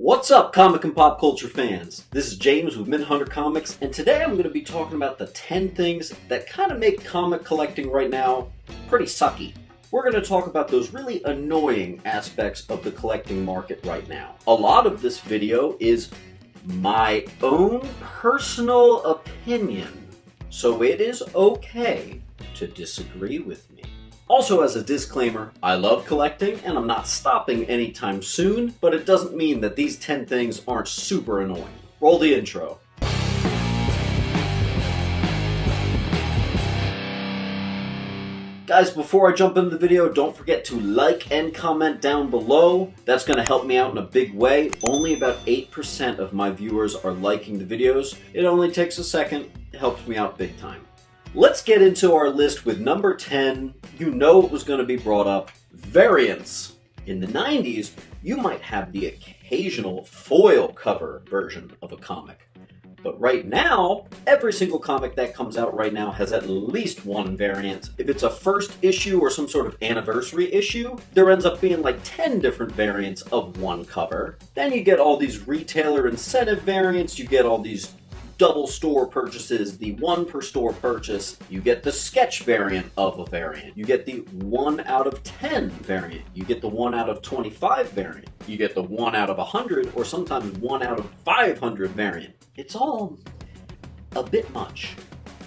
What's up, comic and pop culture fans? This is James with Midhunter Comics, and today I'm going to be talking about the 10 things that kind of make comic collecting right now pretty sucky. We're going to talk about those really annoying aspects of the collecting market right now. A lot of this video is my own personal opinion, so it is okay to disagree with me. Also, as a disclaimer, I love collecting and I'm not stopping anytime soon, but it doesn't mean that these 10 things aren't super annoying. Roll the intro. Guys, before I jump into the video, don't forget to like and comment down below. That's going to help me out in a big way. Only about 8% of my viewers are liking the videos. It only takes a second. It helps me out big time. Let's get into our list with number 10. You know it was going to be brought up. Variants. In the 90s, you might have the occasional foil cover version of a comic. But right now, every single comic that comes out right now has at least one variant. If it's a first issue or some sort of anniversary issue, there ends up being like 10 different variants of one cover. Then you get all these retailer incentive variants, you get all these double store purchases, the one per store purchase, you get the sketch variant of a variant, you get the 1 out of 10 variant, you get the 1 out of 25 variant, you get the 1 out of 100 or sometimes 1 out of 500 variant. It's all a bit much.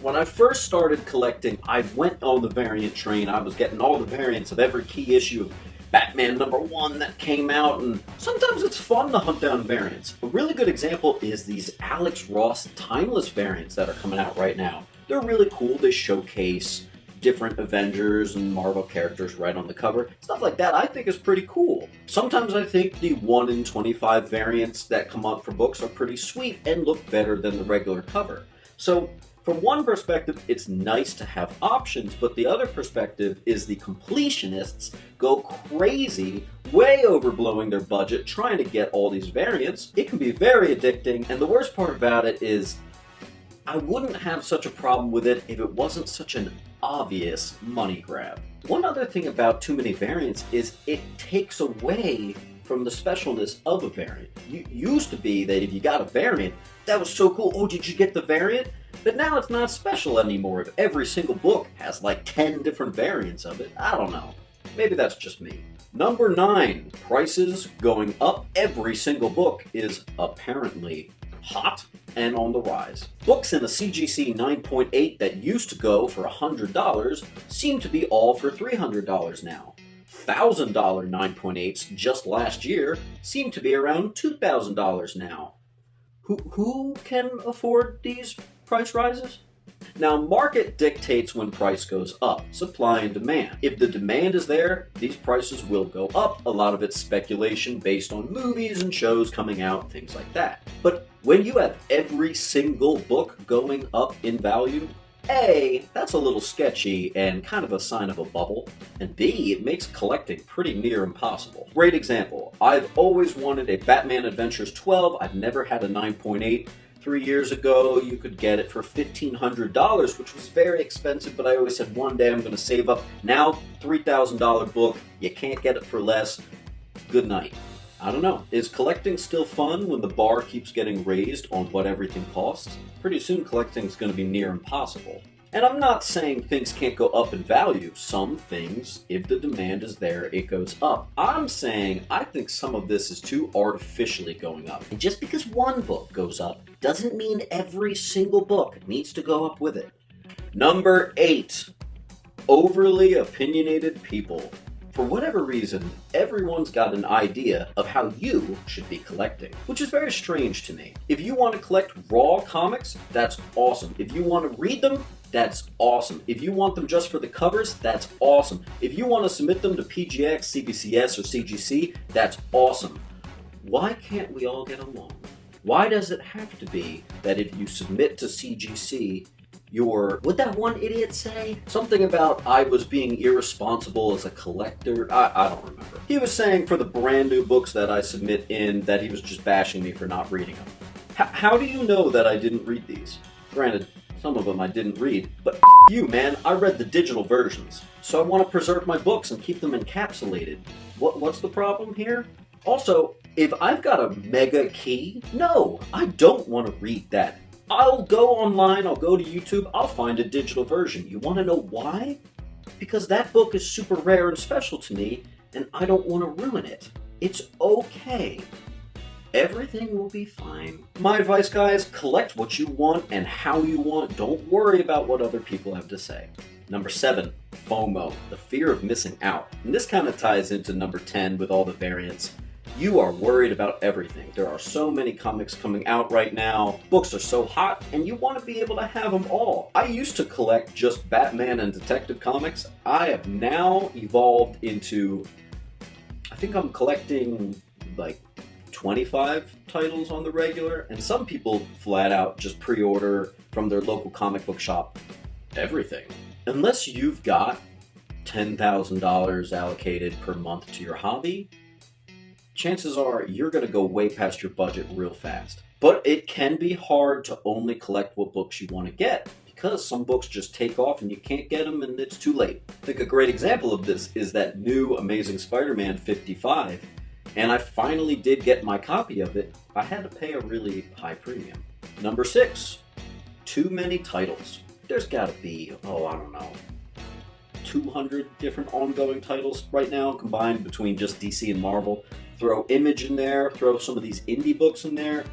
When I first started collecting, I went on the variant train. I was getting all the variants of every key issue of Batman #1 that came out, and sometimes it's fun to hunt down variants. A really good example is these Alex Ross timeless variants that are coming out right now. They're really cool. They showcase different Avengers and Marvel characters right on the cover. Stuff like that I think is pretty cool. Sometimes I think the 1 in 25 variants that come out for books are pretty sweet and look better than the regular cover. So from one perspective, it's nice to have options, but the other perspective is the completionists go crazy, way overblowing their budget, trying to get all these variants. It can be very addicting, and the worst part about it is I wouldn't have such a problem with it if it wasn't such an obvious money grab. One other thing about too many variants is it takes away from the specialness of a variant. It used to be that if you got a variant, that was so cool. Oh, did you get the variant? But now it's not special anymore. If every single book has like 10 different variants of it, I don't know. Maybe that's just me. Number 9, prices going up every single book is apparently hot and on the rise. Books in a CGC 9.8 that used to go for $100 seem to be all for $300 now. $1,000 9.8s just last year seem to be around $2,000 now. Who can afford these price rises? Now, market dictates when price goes up, supply and demand. If the demand is there, these prices will go up. A lot of it's speculation based on movies and shows coming out, things like that. But when you have every single book going up in value, A, that's a little sketchy and kind of a sign of a bubble, and B, it makes collecting pretty near impossible. Great example, I've always wanted a Batman Adventures 12, I've never had a 9.8. 3 years ago, you could get it for $1,500, which was very expensive, but I always said one day I'm going to save up. Now, $3,000 book, you can't get it for less. Good night. I don't know. Is collecting still fun when the bar keeps getting raised on what everything costs? Pretty soon collecting is going to be near impossible. And I'm not saying things can't go up in value. Some things, if the demand is there, it goes up. I'm saying I think some of this is too artificially going up. And just because one book goes up doesn't mean every single book needs to go up with it. Number 8, overly opinionated people. For whatever reason, everyone's got an idea of how you should be collecting, which is very strange to me. If you want to collect raw comics, that's awesome. If you want to read them, that's awesome. If you want them just for the covers, that's awesome. If you want to submit them to PGX, CBCS, or CGC, that's awesome. Why can't we all get along? Why does it have to be that if you submit to CGC, what'd that one idiot say? Something about I was being irresponsible as a collector. I don't remember. He was saying for the brand new books that I submit in that he was just bashing me for not reading them. How do you know that I didn't read these? Granted, some of them I didn't read, but you, man, I read the digital versions. So I want to preserve my books and keep them encapsulated. What's the problem here? Also, If I've got a mega key, no, I don't want to read that. I'll go online, I'll go to YouTube, I'll find a digital version. You want to know why? Because that book is super rare and special to me, and I don't want to ruin it. It's okay. Everything will be fine. My advice, guys, collect what you want and how you want. Don't worry about what other people have to say. Number 7, FOMO, the fear of missing out. And this kind of ties into number 10 with all the variants. You are worried about everything. There are so many comics coming out right now. Books are so hot, and you want to be able to have them all. I used to collect just Batman and detective comics. I have now evolved into, I think I'm collecting like 25 titles on the regular, and some people flat out just pre-order from their local comic book shop everything. Unless you've got $10,000 allocated per month to your hobby, chances are you're going to go way past your budget real fast. But it can be hard to only collect what books you want to get, because some books just take off and you can't get them and it's too late. I think a great example of this is that new Amazing Spider-Man 55, and I finally did get my copy of it. I had to pay a really high premium. Number 6, too many titles. There's got to be, I don't know, 200 different ongoing titles right now combined between just DC and Marvel. Throw Image in there, throw some of these indie books in there.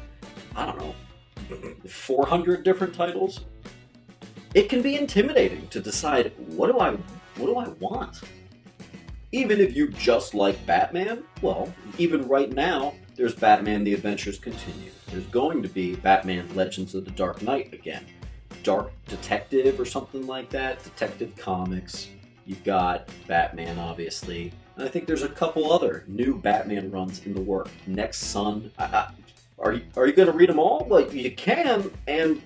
I don't know, 400 different titles. It can be intimidating to decide, what do I want? Even if you just like Batman, well, even right now, there's Batman The Adventures Continue. There's going to be Batman Legends of the Dark Knight again. Dark Detective or something like that, Detective Comics. You've got Batman, obviously. And I think there's a couple other new Batman runs in the work. Next Son. Are you going to read them all? Like, you can, and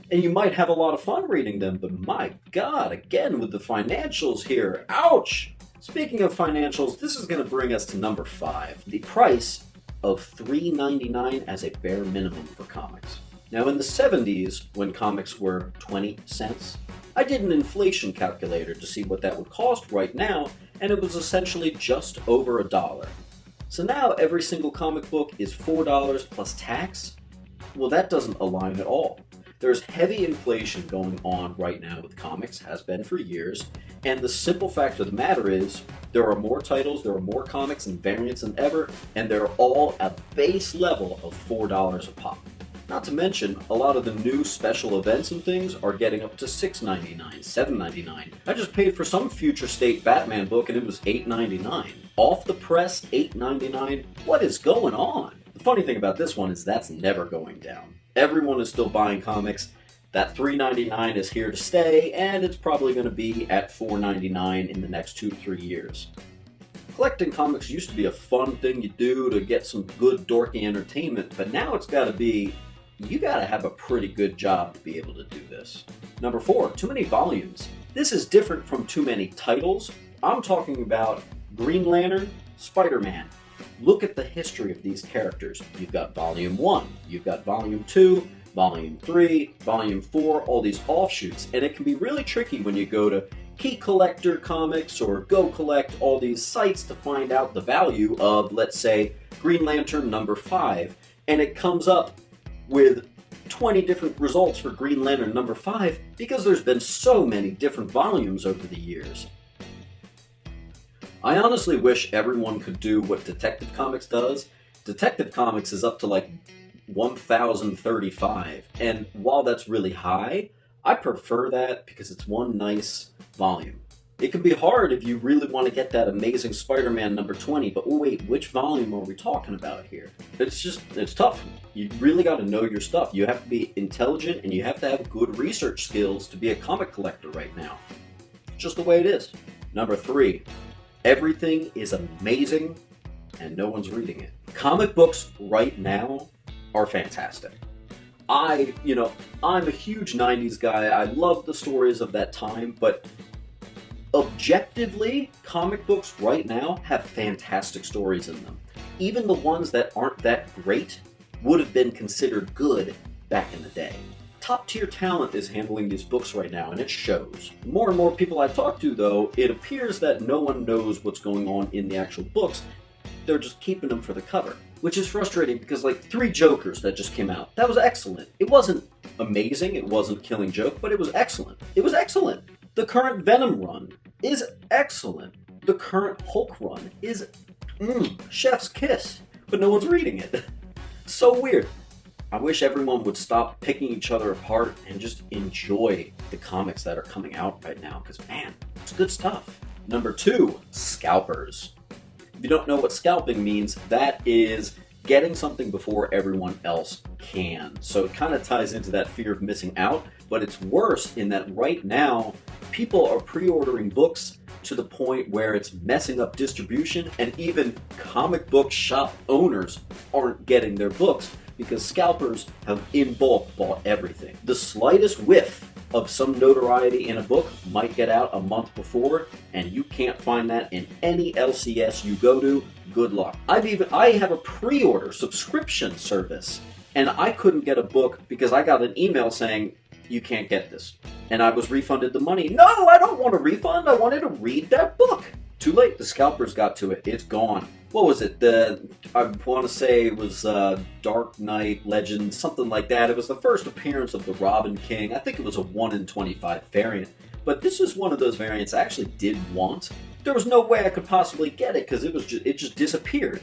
you might have a lot of fun reading them, but my God, again with the financials here. Ouch! Speaking of financials, this is going to bring us to number 5. The price of $3.99 as a bare minimum for comics. Now, in the 70s, when comics were 20 cents, I did an inflation calculator to see what that would cost right now, and it was essentially just over $1. So now every single comic book is $4 plus tax? Well, that doesn't align at all. There's heavy inflation going on right now with comics, has been for years, and the simple fact of the matter is there are more titles, there are more comics and variants than ever, and they're all at base level of $4 a pop. Not to mention, a lot of the new special events and things are getting up to $6.99, $7.99. I just paid for some future state Batman book and it was $8.99. Off the press, $8.99? What is going on? The funny thing about this one is that's never going down. Everyone is still buying comics. That $3.99 is here to stay, and it's probably going to be at $4.99 in the next 2 to 3 years. Collecting comics used to be a fun thing you do to get some good dorky entertainment, but now it's got to be, you got to have a pretty good job to be able to do this. Number 4, too many volumes. This is different from too many titles. I'm talking about Green Lantern, Spider-Man. Look at the history of these characters. You've got Volume 1, you've got Volume 2, Volume 3, Volume 4, all these offshoots, and it can be really tricky when you go to Key Collector Comics or Go Collect, all these sites to find out the value of, let's say, Green Lantern number 5, and it comes up with 20 different results for Green Lantern number 5 because there's been so many different volumes over the years. I honestly wish everyone could do what Detective Comics does. Detective Comics is up to like 1,035, and while that's really high, I prefer that because it's one nice volume. It can be hard if you really want to get that Amazing Spider-Man number 20, but wait, which volume are we talking about here? It's tough. You really got to know your stuff. You have to be intelligent and you have to have good research skills to be a comic collector right now. It's just the way it is. Number 3, everything is amazing and no one's reading it. Comic books right now are fantastic. I'm a huge 90s guy. I love the stories of that time, but objectively, comic books right now have fantastic stories in them. Even the ones that aren't that great would have been considered good back in the day. Top tier talent is handling these books right now, and it shows. The more and more people I talk to, though, it appears that no one knows what's going on in the actual books, They're just keeping them for the cover, which is frustrating because like 3 Jokers that just came out, that was excellent. It wasn't amazing, it wasn't Killing Joke, but it was excellent. It was excellent. The current Venom run is excellent. The current Hulk run is chef's kiss, but no one's reading it. So weird. I wish everyone would stop picking each other apart and just enjoy the comics that are coming out right now, because man, it's good stuff. Number 2, Scalpers. If you don't know what scalping means, that is getting something before everyone else can. So it kind of ties into that fear of missing out, but it's worse in that right now, people are pre-ordering books to the point where it's messing up distribution, and even comic book shop owners aren't getting their books because scalpers have in bulk bought everything. The slightest whiff of some notoriety in a book might get out a month before, and you can't find that in any LCS you go to. Good luck. I have a pre-order subscription service, and I couldn't get a book because I got an email saying, you can't get this. And I was refunded the money. No, I don't want a refund. I wanted to read that book. Too late. The scalpers got to it. It's gone. What was it? I want to say it was Dark Knight Legends, something like that. It was the first appearance of the Robin King. I think it was a 1 in 25 variant. But this is one of those variants I actually did want. There was no way I could possibly get it because it just disappeared.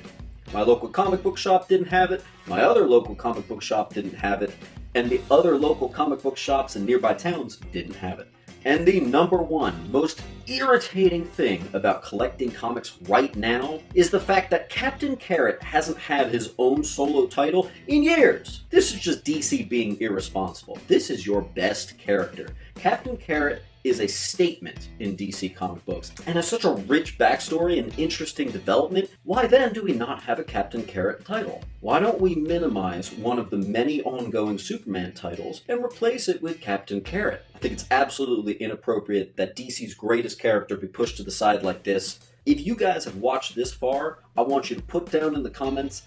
My local comic book shop didn't have it. My other local comic book shop didn't have it. And the other local comic book shops in nearby towns didn't have it. And the number 1 most irritating thing about collecting comics right now is the fact that Captain Carrot hasn't had his own solo title in years. This is just DC being irresponsible. This is your best character. Captain Carrot is a statement in DC comic books and has such a rich backstory and interesting development. Why then do we not have a Captain Carrot title? Why don't we minimize one of the many ongoing Superman titles and replace it with Captain Carrot? I think it's absolutely inappropriate that DC's greatest character be pushed to the side like this. If you guys have watched this far, I want you to put down in the comments,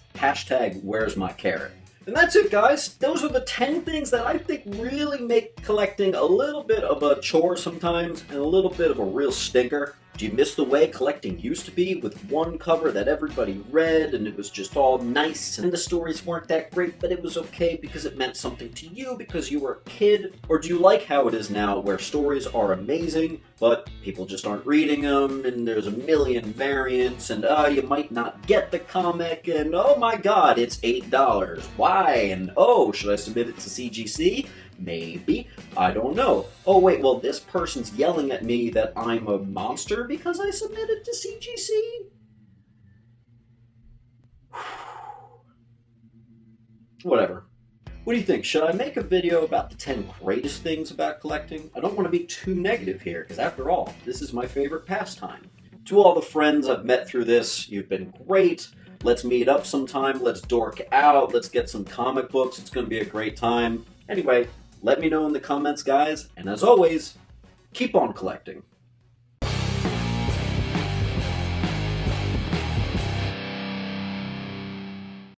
#where's my carrot? And that's it, guys. Those are the 10 things that I think really make collecting a little bit of a chore sometimes and a little bit of a real stinker. Do you miss the way collecting used to be, with one cover that everybody read and it was just all nice and the stories weren't that great, but it was okay because it meant something to you because you were a kid? Or do you like how it is now, where stories are amazing, but people just aren't reading them, and there's a million variants, and you might not get the comic, and oh my god, it's $8. Why? And oh, should I submit it to CGC? Maybe. I don't know. Oh wait, well this person's yelling at me that I'm a monster because I submitted to CGC? Whatever. What do you think? Should I make a video about the 10 greatest things about collecting? I don't want to be too negative here, because after all, this is my favorite pastime. To all the friends I've met through this, you've been great. Let's meet up sometime, let's dork out, let's get some comic books, it's going to be a great time. Anyway, let me know in the comments, guys, and as always, keep on collecting.